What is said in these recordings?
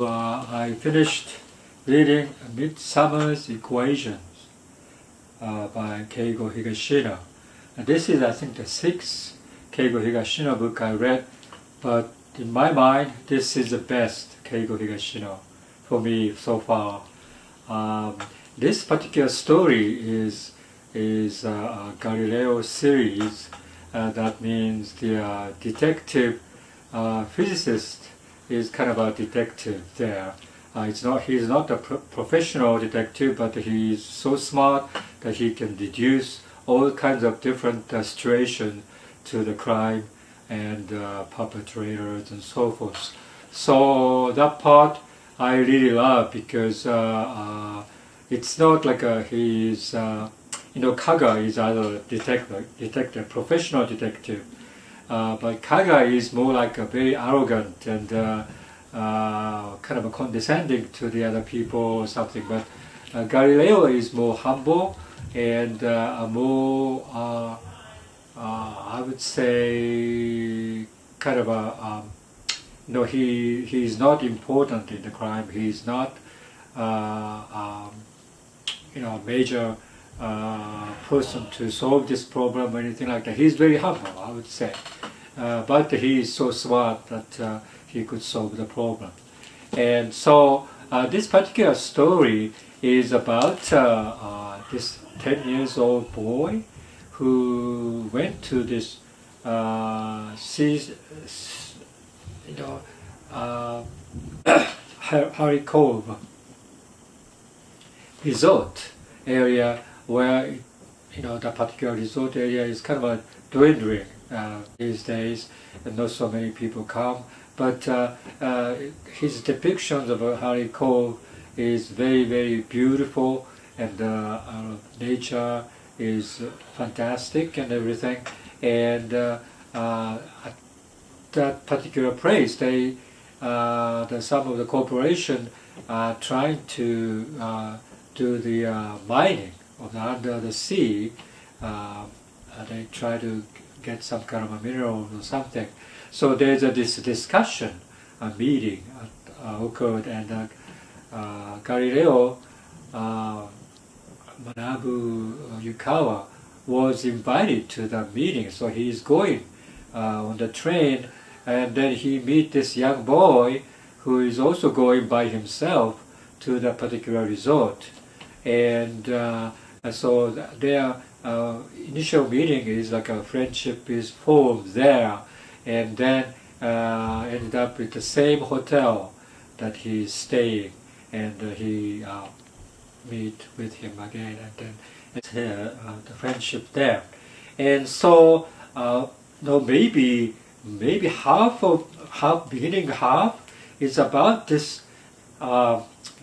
I finished reading Midsummer's Equations by Keigo Higashino. And this is, I think, the sixth Keigo Higashino book I read, but in my mind, this is the best Keigo Higashino for me so far. This particular story is a Galileo series. That means the detective physicist is kind of a detective there. He's not a professional detective, but he is so smart that he can deduce all kinds of different situations to the crime and perpetrators and so forth. So that part I really love because it's not like he's Kaga is either detective, professional detective, but Kaga is more like a very arrogant and kind of a condescending to the other people or something. But Galileo is more humble and more, I would say, kind of a, he's not important in the crime. He's not, a major person to solve this problem or anything like that. He's very humble, I would say. But he is so smart that he could solve the problem. And so this particular story is about this 10 years old boy who went to this Harry Cove resort area, where the particular resort area is kind of a dwindling these days, and not so many people come. But his depictions of Harry Cove is very, very beautiful, and nature is fantastic and everything. And at that particular place, some of the corporation are trying to do the mining of under the sea. They try to get some kind of a mineral or something. So there's this discussion, a meeting occurred, and Galileo Manabu Yukawa was invited to the meeting. So he is going on the train, and then he meets this young boy who is also going by himself to the particular resort. And so their initial meeting is like a friendship is formed there, and then ended up with the same hotel that he's staying, and he meet with him again, and then it's the friendship there. And so maybe beginning half is about this.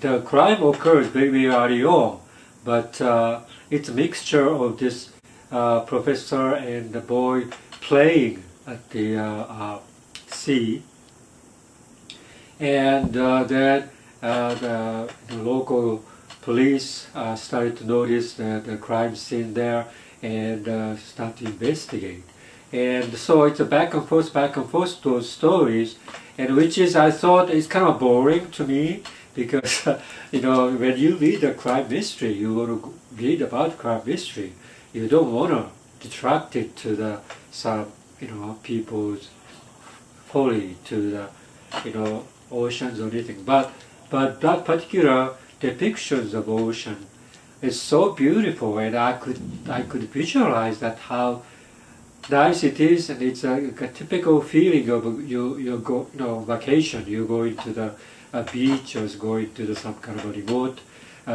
The crime occurs very early on, but it's a mixture of this professor and the boy playing at the sea, and then the local police started to notice the crime scene there and start to investigate. And so it's a back and forth those stories, and which is, I thought, is kind of boring to me, because when you read a crime mystery, you want to read about crime mystery. You don't want to detract it to some people's folly, to the oceans or anything. But that particular depictions of ocean is so beautiful, and I could visualize that how nice it is, and it's a typical feeling of you go vacation. You go into the beach or going to some kind of a remote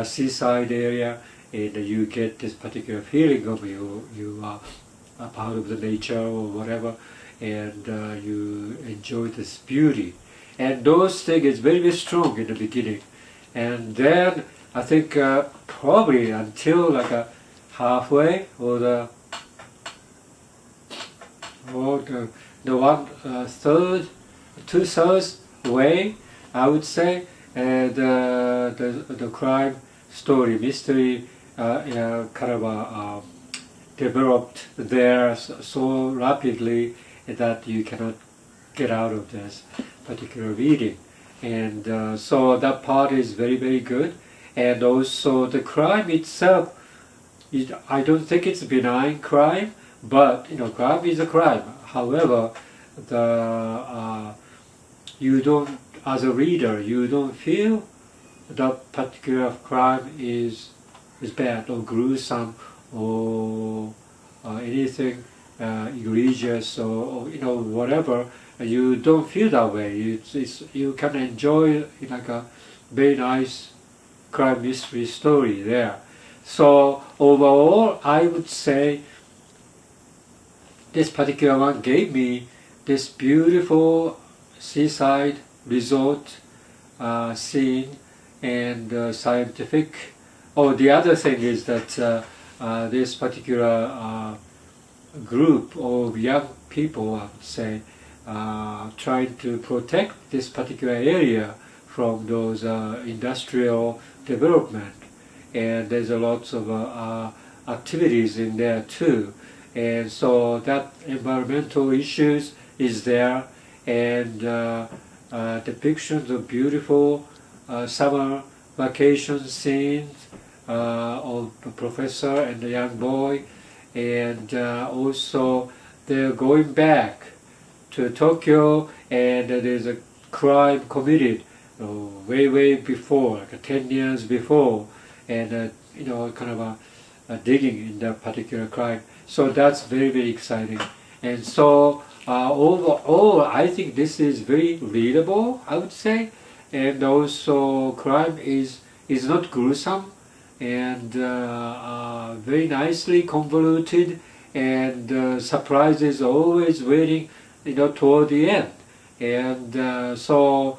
seaside area, and you get this particular feeling of you are a part of the nature or whatever, and you enjoy this beauty. And those things is very, very strong in the beginning, and then I think probably until like halfway or the 2/3 way, I would say, the crime story, mystery, kind of developed there so rapidly that you cannot get out of this particular reading. and so that part is very, very good. And also the crime itself, I don't think it's benign crime, but crime is a crime. However, you don't, as a reader, you don't feel that particular crime is bad or gruesome or anything egregious or whatever. You don't feel that way. You can enjoy like a very nice crime mystery story there. So overall, I would say this particular one gave me this beautiful seaside resort scene and scientific. Oh, the other thing is that this particular group of young people, I would say, trying to protect this particular area from those industrial development, and there's a lot of activities in there too, and so that environmental issues is there, and depictions of beautiful summer vacation scenes of the professor and the young boy, and also they're going back to Tokyo, and there's a crime committed way before, like 10 years before, and kind of digging in that particular crime. So that's very, very exciting. And so overall, I think this is very readable, I would say, and also crime is not gruesome, and very nicely convoluted, and surprises always waiting toward the end, and so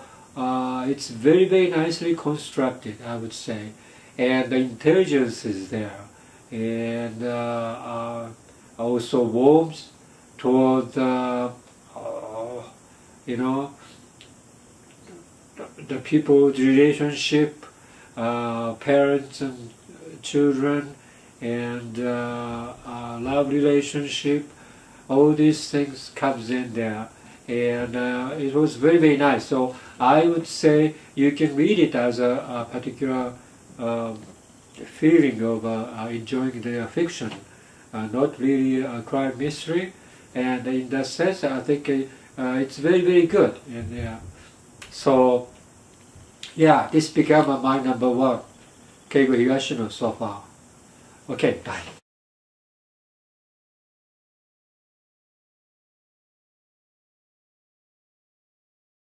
it's very, very nicely constructed, I would say, and the intelligence is there, and also warms toward the people's relationship, parents and children, and love relationship. All these things comes in there, and it was very, very nice. So I would say you can read it as a particular feeling of enjoying the fiction, not really a crime mystery, and in that sense I think it's very, very good. And so yeah, this became my number one Keigo Higashino so far. Okay, bye.